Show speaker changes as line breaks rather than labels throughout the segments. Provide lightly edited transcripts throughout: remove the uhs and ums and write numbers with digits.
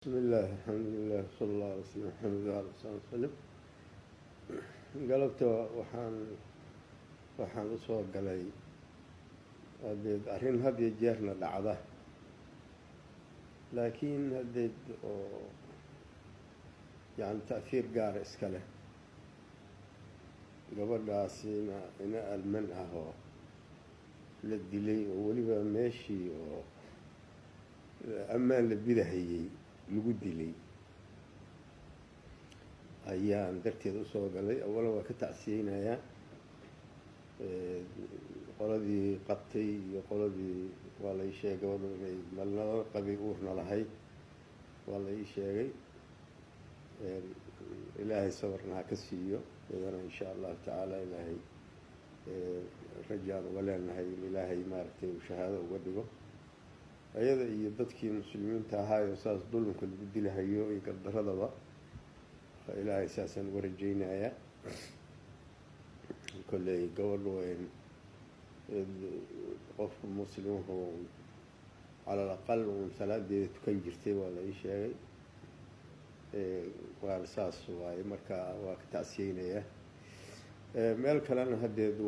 بسم الله الحمد لله صلى الله عليه وسلم الحمد لله على رسول وسلم galabta waxaan u soo galay hadeed arrin had iyo jeerna dhacda laakiin hadeed oo yani ta'fiir gaara iska leh gabadhaasina ina alman ah oo la dilay oo weliba meeshii oo ammaan la bidahayey lagu dilay ayaan darteed usoo galay awalan waa ka tacsiyeynayaa qoladii qabtay iyo qoladii waa la ii sheegay gabadhu inay malnala qabay uurna lahayd waa la ii sheegay ilaahay sabarna ha ka siiyo iyadana insha allahu tacaala ilaahay rajaan uga leenahay in ilaahay maaragtay uu shahaado uga dhigo ayada iyo dadkii muslimiinta ahaayo saas dulunka lagu dilahayo iyo gardaradaba ilaahay saasaan uga rajaynayaa kolley gabadhu qofka muslimhu cala alaqal uun salaadeeda tukan jirtay waa la ii sheegay waana saas waaye marka waa ka tacsiyeynayaa meel kalena hadeed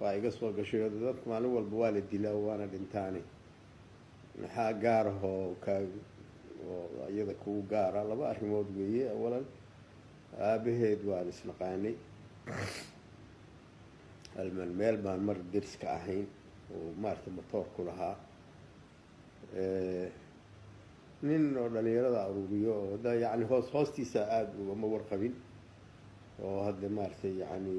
waa iga soo gashay dadka maalin walba waa la dilaa waana dhintaani maxaa gaarahoo oo iyada kugu gaara laba arrimood weeye awalan aabaheed waan isnaqaanay alman meel baan mar deriska ahayn oo maarata motoor ku lahaa nin oo dhalinyarada aruuriyo oo da yani hoostiisa aada ugama warqabin oo hadda maaragtay yani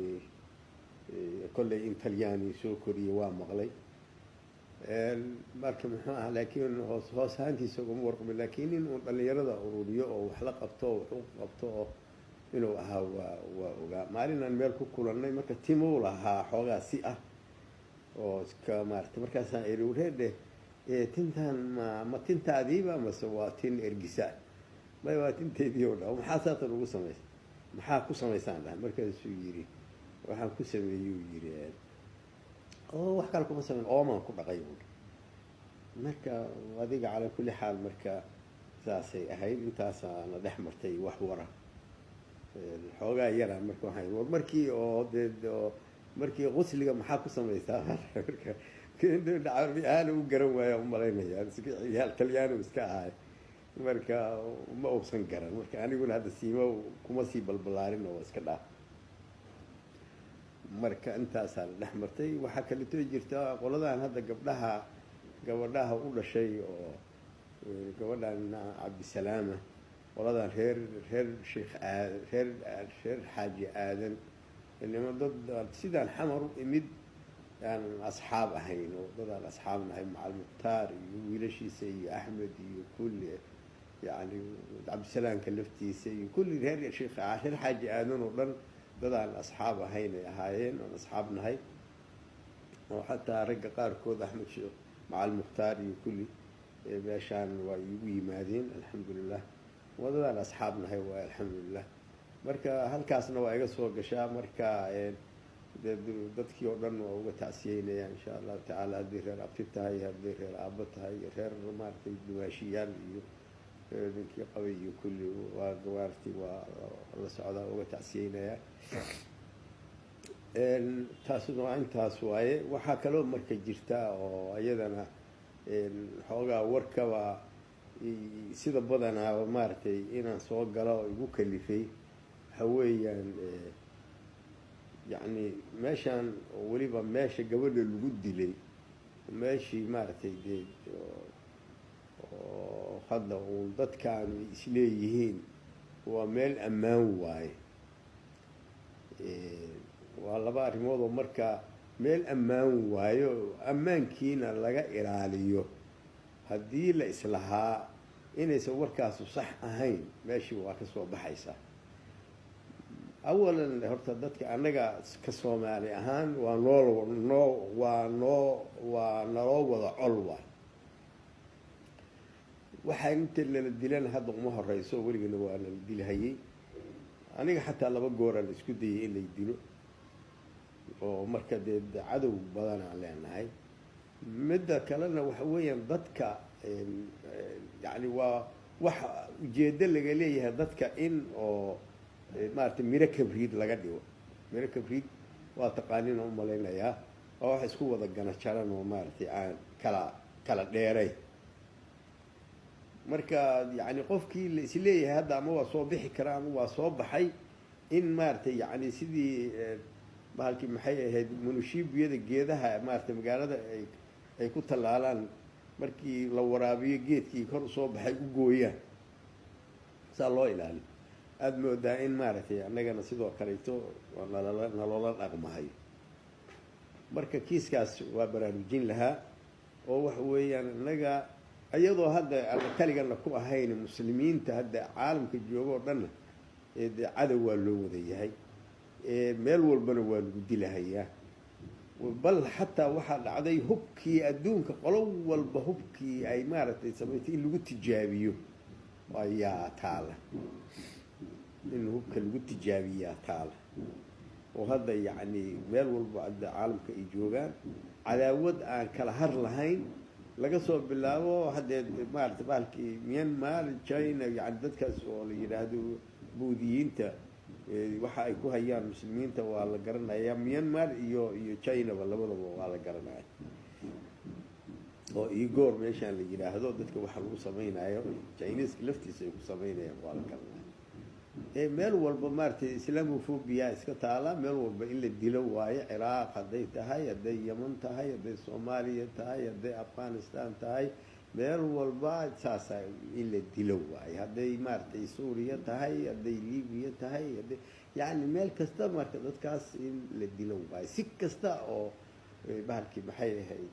kolley in talyaani soo koriye waa maqlay marka muxuu aha laakiin hoos ahaantiisa ugama warqabin laakiin nin uu dhalinyarada ururiyo oo wax la qabto oo wax u qabto oo inuu ahaa waa ogaa maalinaan meel ku kulannay marka timuu lahaa xoogaa si ah oo iska maarata markaasaan eri wareedhe tintaan ma tintaadiiba mase waa tin ergisaan may waa tinteedii o dha maxaa saatan ugu samaysa maxaa ku samaysaan dhaha markaasuu yidhi waxaan ku sameeyey uu yidhi oo wax kale kuma sameyn oomaan ku dhaqay buui marka adiga calaa kulli xaal marka saasay ahayd intaasaana dhex martay wax wara xoogaa yaraa marka waxay war markii oo markii qusliga maxaa ku samaysaa marka carabi ahaan u garan waaya umalaynaya yaal talyaani iska ahay marka ma ogsan garan marka aniguna hadda siima kuma sii balbalaarin oo iska dhaaf marka intaasaa la dhex martay waxaa kaleto jirta qoladan hadda gabadhaha u dhashay oo gabadhan cabdisalaama qoladan reer sheekh reer xaaji aadan nima dad sidaan xamar u imid aan asxaab ahayn oo dadaan asxaab nahay macal mukhtaar iyo wiilashiisa iyo axmed iyo kulli yani cabdisalaamka laftiisa iyo kulli reer xaaji aadan oo dhan dadaan asxaab ahayn ay ahaayeen oon asxaab nahay oo xataa ragga qaarkood axmed sheekh macal mukhtaar iyo kulli meeshaan waa igu yimaadeen alxamdulilah waa dadaan asxaab nahay waay alxamdulilah marka halkaasna waa iga soo gashaa marka dadkii oo dhan waa uga tacsiyeynaya insha allahu tacaala haddii reer abti tahay haddii reer aabo tahay reer maaragtay duwaashiyaal iyo ninkii qabay iyo kulli waa gawaartii waa la socdaa uga tacsiyeynayaa taasuna waa intaas waaye waxaa kaloo marka jirta oo iyadana xoogaa warkaba sida badanaaba maaragtay inaan soo galo oo igu kalifay waxa weeyaan yacni meeshaan weliba meesha gabadha lagu dilay meeshii maaragtay dee oo hadda uun dadkaan isleeyihiin waa meel ammaan waaye waa laba arrimood oo marka meel ammaan waayo ammaankiina laga ilaaliyo haddii la islahaa inaysan warkaasu sax ahayn meeshii waa ka soo baxaysaa awalan horta dadka annaga ka soomaali ahaan waa naloo wada col waay waxaa inta lala dilana hadda uma horeyso weligana waa lala dilhayey aniga xataa 2 gooraan isku dayay in lay dilo oo marka dee cadow badanaan leenahay midda kalena waxa weeyaan dadka yani waa wax ujeeddo laga leeyahay dadka in oo maaragtay miro kabriid laga dhigo. miro kabriid waa taqaaniin oo umalaynayaa waa wax isku wada gana jaran oo maaragtay aan kala dheeray. marka yani qofkii la isleeyahay hadda ama waa soo bixi karaa ama waa soo baxay in maaragtay yani sidii bahalkii maxay ahayd munushiibiyada geedaha maaragtay magaalada ay ku tallaalaan markii la waraabiyo geedkii kor usoo baxay u gooyaan saa loo ilaaliyo. aada moodaa in maaragtay annagana sidoo kaleeto naloola dhaqmahay. marka kiiskaas waa baraarujin lahaa oo waxa weeyaan innaga iyadoo hadda alla kaligana ku ahayn muslimiinta hadda caalamka jooga oo dhanna dee cadow waa loo wada yahay, meel walbana waa lagu dilahayaa. bal xataa waxaa dhacday hubkii adduunka qolo walba hubkii ay maaragtay samaysay in lagu tijaabiyo ayaa taala, in hubka lagu tijaabiyaa taala. oo hadda yacni meel walba hadda caalamka ay joogaan cadaawad aan kala har lahayn laga soo bilaabo haddee maaragtay bahalkii Myanmar, China, yani dadkaas oo la yidhaahdo buudiyiinta waxa ay ku hayaan muslimiinta waa la garanayaa. Myanmar iyo Chinaba labadaba waa la garanaya. oo Igor meeshaan la yidhaahdo dadka waxa lagu samaynayo Chinese laftiisa ay ku samaynayaan waa la garanaya. meel walba maaragtay islamophobia iska taala, meel walba in la dilo waayo. Ciraaq hadday tahay, hadday Yemen tahay, hadday Soomaaliya tahay, hadday Afghanistan tahay, meel walba saasa in la dilo waayo. hadday maaragtay Suuriya tahay, hadday Libiya tahay, hadday yani meel kasta marka dadkaas in la dilo waayo. si kasta oo bahalkii maxay ahayd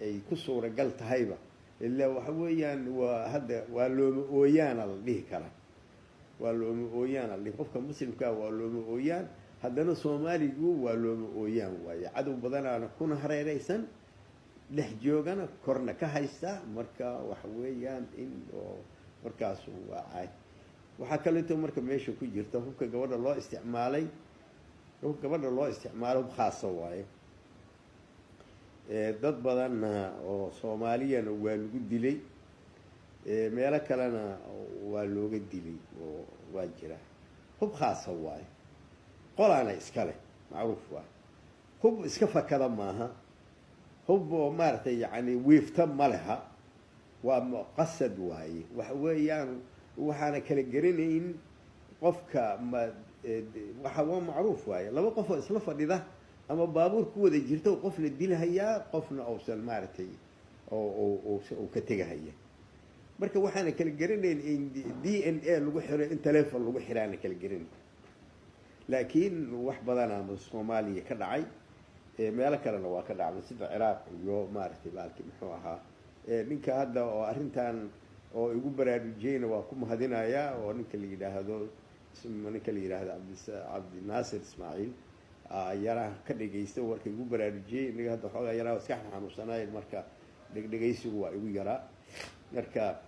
ay ku suuragal tahayba ilaa waxa weeyaan waa hadda waa looma ooyaana la dhihi karaa. waa looma ooyaan alli qofka muslimka waa looma ooyaan, haddana Soomaaligu waa looma ooyaan waaye. cadow badanaana kuna hareeraysan, dhex joogana korna ka haysta. marka waxa weeyaan in oo markaas waa caad. waxaa kaleeto marka meesha ku jirta hubka gabadha loo isticmaalay, hubka gabadha loo isticmaalo hub khaasa waaye. dad badanna oo Soomaaliyana waa lagu dilay, meelo kalena waa looga dilay oo waa jira. hub khaasa waaye, qolaana iska leh, macruuf waaye. hub iska fakada maaha, hub oo maaragtay yani wiifta ma leha, waa muqasad waaye. waxa weeyaan waxaana kala garanayn qofka waxa waa macruuf waaye. laba qof oo isla fadhida ama baabuur ku wada jirta qof la dilahayaa, qofna uusan maaragtay oo ka tegahaya. marka waxaana kala garanayn in DNA lagu xiro, in telephone lagu xiraana kala garanayn. laakiin wax badan ama Soomaaliya ka dhacay, meelo kalena waa ka dhacday sida Ciraaq iyo maaragtay baalkii muxuu ahaa. ninka hadda oo arrintan oo igu baraarujiyeyna waa ku mahadinayaa, oo ninka la yidhaahdo Cabdi Naasir Ismaaciil yaraa ka dhegaysta warka igu baraarujiyey. inaga hadda xoogaa yaraa iska xanuunsanaayeen, marka dhegaysigu waa igu yaraa. marka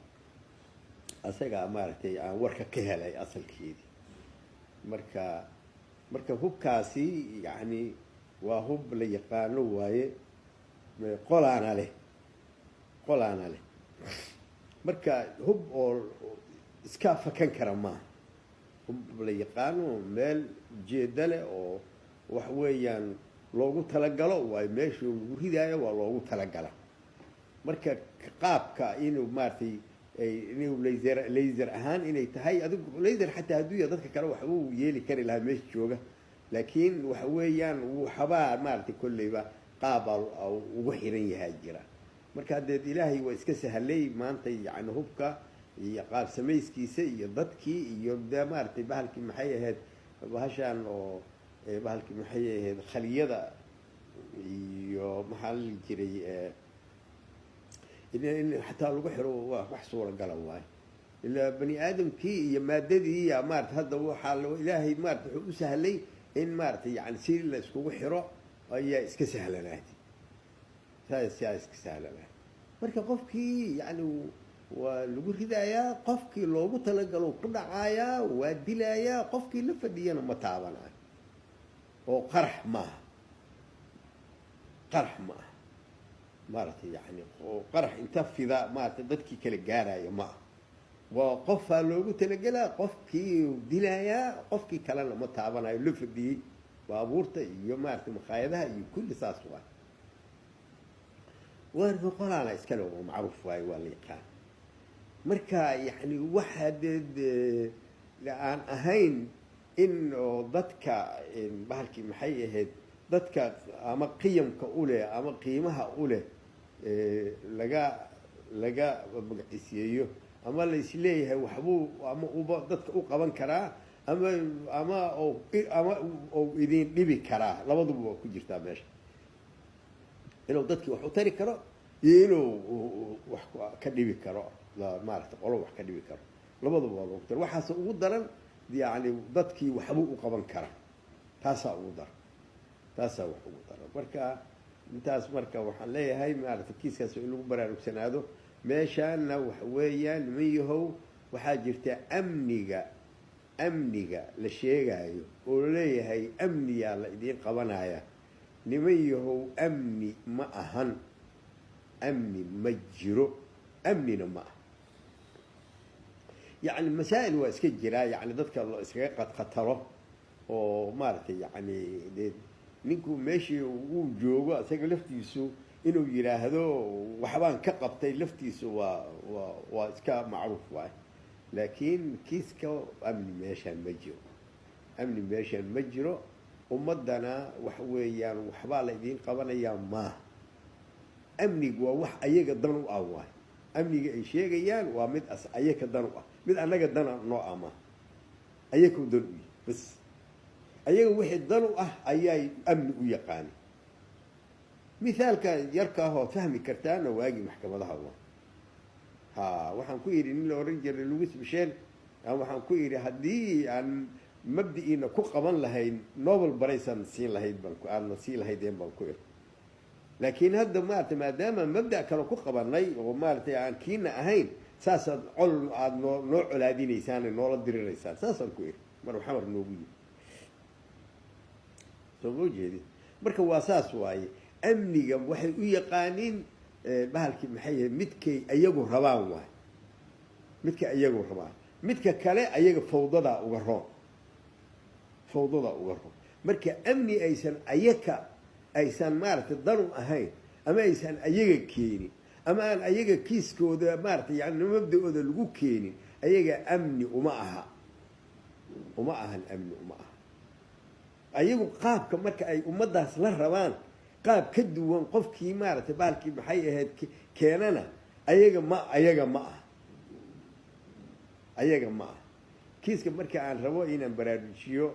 asaga maaragtay aan warka ka helay asalkeedii. marka hubkaasi yani waa hub la yaqaano waaye, qolaana leh. marka hub oo iska fakan kara maaha, hub la yaqaano meel jeeda leh oo wax weeyaan loogu talagalo waayo. meesha lagu ridaayo waa loogu talagala. marka qaabka inuu maaragtay inuu laser ahaan inay tahay, adigu laser xataa hadduu yahay dadka kale wax uu yeeli kari lahaa meesha jooga, laakiin waxa weeyaan waxbaa maaragtay kolleyba qaab ugu xiran yahay jira. marka haddee ilaahay waa iska sahlay maanta yani hubka iyo qaab samayskiisa iyo dadkii iyo de maaragtay bahalkii maxay ahayd bahashaan oo bahalkii maxay ahayd khaliyada iyo maxaa la jiray in xataa lagu xiro waa wax suuragala waaye. ilaa bani aadamkii iyo maadadii iyo maaragtay hadda waxaa ilaahay maaragtay wuxuu u sahlay in maaragtay yani si la iskugu xiro ayaa iska sahlanaatay. yaa iska sahlanaatay. marka qofkii yani waa lagu ridayaa, qofkii loogu talagalo ku dhacayaa, waa dilayaa, qofkii la fadhiyana ma taabanayo. oo qarax maaha. maaragtay yani oo qarax inta fida maaragtay dadkii kala gaaraya ma ah waa qofaa loogu talagelaa qofkii dilayaa qofkii kalena ma taabanayo la fadhiyey baabuurta iyo maaragtay makhaayadaha iyo kulli saas waa waarka qolaana iskale oo macruuf waaye waa la yaqaan marka yani waxa dee aan ahayn in oo dadka bahalkii maxay ahayd dadka ama qiyamka u leh ama qiimaha u leh laga magacisiyeeyo ama la isleeyahay waxbuu ama uba dadka u qaban karaa ama ou idin dhibi karaa labaduba waa ku jirtaa meesha inuu dadkii wax u tari karo iyo inuu wax ka dhibi karo maaragtay qolo wax ka dhibi karo labaduba waa loogu tara waxaase ugu daran yani dadkii waxbuu u qaban karaa taasaa ugu daran taasaa wax ugu daran marka intaas marka waxaan leeyahay maaragtay kiiskaas in lagu baraarugsanaado meeshaana waxa weeyaan niman yahow waxaa jirta amniga la sheegaayo oo laleeyahay amniyaa la idiin qabanaya niman yahow amni ma ahan amni ma jiro amnina ma aha yani masaa'il waa iska jiraa yani dadka la iskaga qadqatalo oo maaragtay yani dee ninku meeshii uu joogo isaga laftiisu inuu yidhaahdo waxbaan ka qabtay laftiisu waa iska macruuf waay laakiin kiiska amni meeshaan ma jiro amni meeshaan ma jiro ummaddana waxa weeyaan waxbaa la idiin qabanayaa maaha amnigu waa wax ayaga dan u ah waay amniga ay sheegayaan waa mid ayaga dan u ah mid annaga dana noo ah maaha ayagu dan u yihi bas ayaga wixii dan u ah ayay amni u yaqaani mithaalka yarkaahood fahmi kartaana waagii maxkamadaha waa ha waxaan ku yidhi nin la oran jiray louis michel waxaan ku yidhi haddii aan mabdi'iina ku qaban lahayn nobel baraysan siin lahayd aadna siin lahaydeen baan ku iri laakiin hadda maarata maadaama mabda' kale ku qabanay oo maaratay aan kiina ahayn saasaad col aada noo colaadinaysaan noola diriraysaan saasaan ku iri mar xamar noogu yimi soo ma jeedi marka waa saas waaye amniga waxay u yaqaaniin bahalkii maxay yahay midkay ayagu rabaan waay midka ayagu rabaan midka kale ayaga fawdadaa uga roon marka amni aysan maaragtay dan u ahayn ama aysan ayaga keenin ama aan ayaga kiiskooda maaratay yani mabda-ooda lagu keenin ayaga amni uma ahan amni uma aha ayagu qaabka marka ay ummaddaas la rabaan qaab ka duwan qofkii maaragtay bahalkii maxay ahayd keenana ayaga ma aha kiiska marka aan rabo inaan baraarujiyo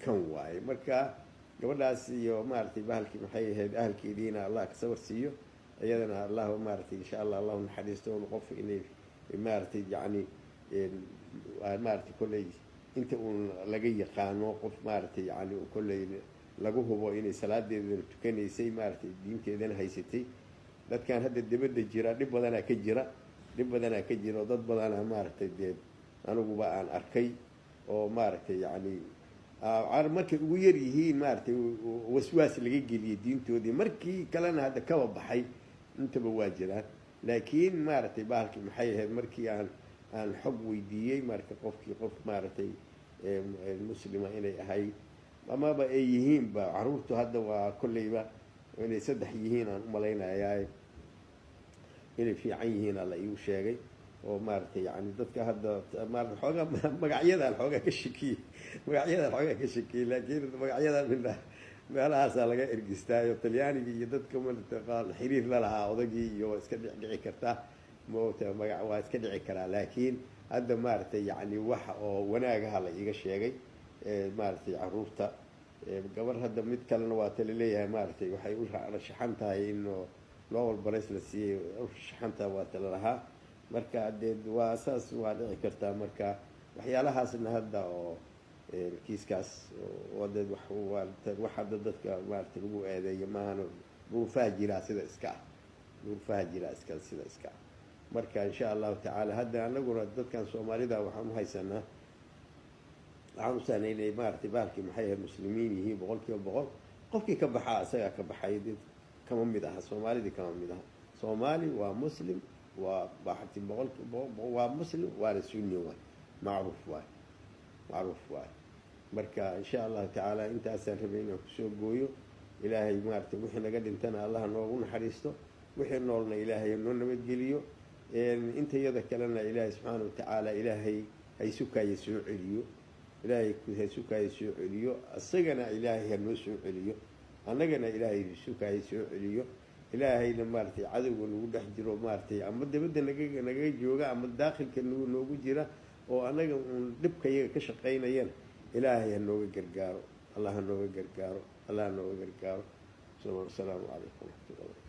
kan waaye marka gabadhaas iyo maaragtay bahalkii maxay ahayd ahalkeediina allah ka sawar siiyo iyadana allah maaragtay insha allah allahu naxariisto un qof inay maaragtay yani maaragtay kolley inta uun laga yaqaano qof maaragtay yani kolley lagu hubo inay salaadeedana tukanaysay maaragtay diinteedana haysatay dadkan hadda dibadda jira dhib badanaa ka jira oo dad badanaa maaragtay dee aniguba aan arkay oo maaragtay yani markay ugu yar yihiin maaragtay waswaas laga geliyay diintoodii markii kalena hadda kaba baxay intaba waa jiraan laakiin maaragtay bahalkii maxay ahayd markii aan xog weydiiyey marka qof maaragtay muslima inay ahayd amaba ay yihiinba caruurtu hadda waa kolleyba inay 3 yihiin aan u malaynayaa inay fiican yihiin alla iigu sheegay oo maaragtay yani dadka hadda maaragtay xoogaa magacyadaan xoogaa ka shakiyey laakiin magacyada meelahaasaa laga ergistaayo talyaaniga iyo dadka xiriir la lahaa odagii iyo waa iska dhici kartaa moogta magac waa iska dhici karaa laakiin hadda maaragtay yani waxa oo wanaagaha la iiga sheegay maaragtay caruurta gabar hadda mid kalena waa tala leeyahay maaragtay waxay u rashaxan tahay in nobel prize la siiyey rashaxanta waa tala lahaa marka dee waa saas waa dhici kartaa marka waxyaalahaasna hadda oo kiiskaas wadeed wax hadda dadka maaragtay lagu eedeeyo maahan duruufaha jiraa sida iska ah marka insha allahu tacaala hadda anaguna dadkan soomaalida waxaan uhaysanaa waxaan u sahnay inay maaragtay bahalkii maxay ahayd muslimiin yihiin 100% qofkii ka baxaa isagaa ka baxay kama mid aha soomaalidii kama mid aha soomaali waa muslim waa baxti waa muslim waana sunni waay macruuf waay marka insha allahu tacaala intaasaan rabay inaan kusoo gooyo ilaahay maaragtay wixii naga dhintana allah noogu naxariisto wixii noolna ilaahay noo nabadgeliyo intayada kalena ilaahay subxaana watacaala ilaahay haysukaaya soo celiyo ilaahay haysukaaya soo celiyo isagana ilaahay hanoo soo celiyo annagana ilaahay haysukaaya soo celiyo ilaahayna maaragtay cadowga nagu dhex jiro maaragtay ama dabadda naga jooga ama daakilka noogu jira oo annaga uun dhibka iyaga ka shaqaynayana ilaahay hanooga gargaaro allah hanooga gargaaro allah hanooga gargaaro asalaamu calaykum waraxmatullahi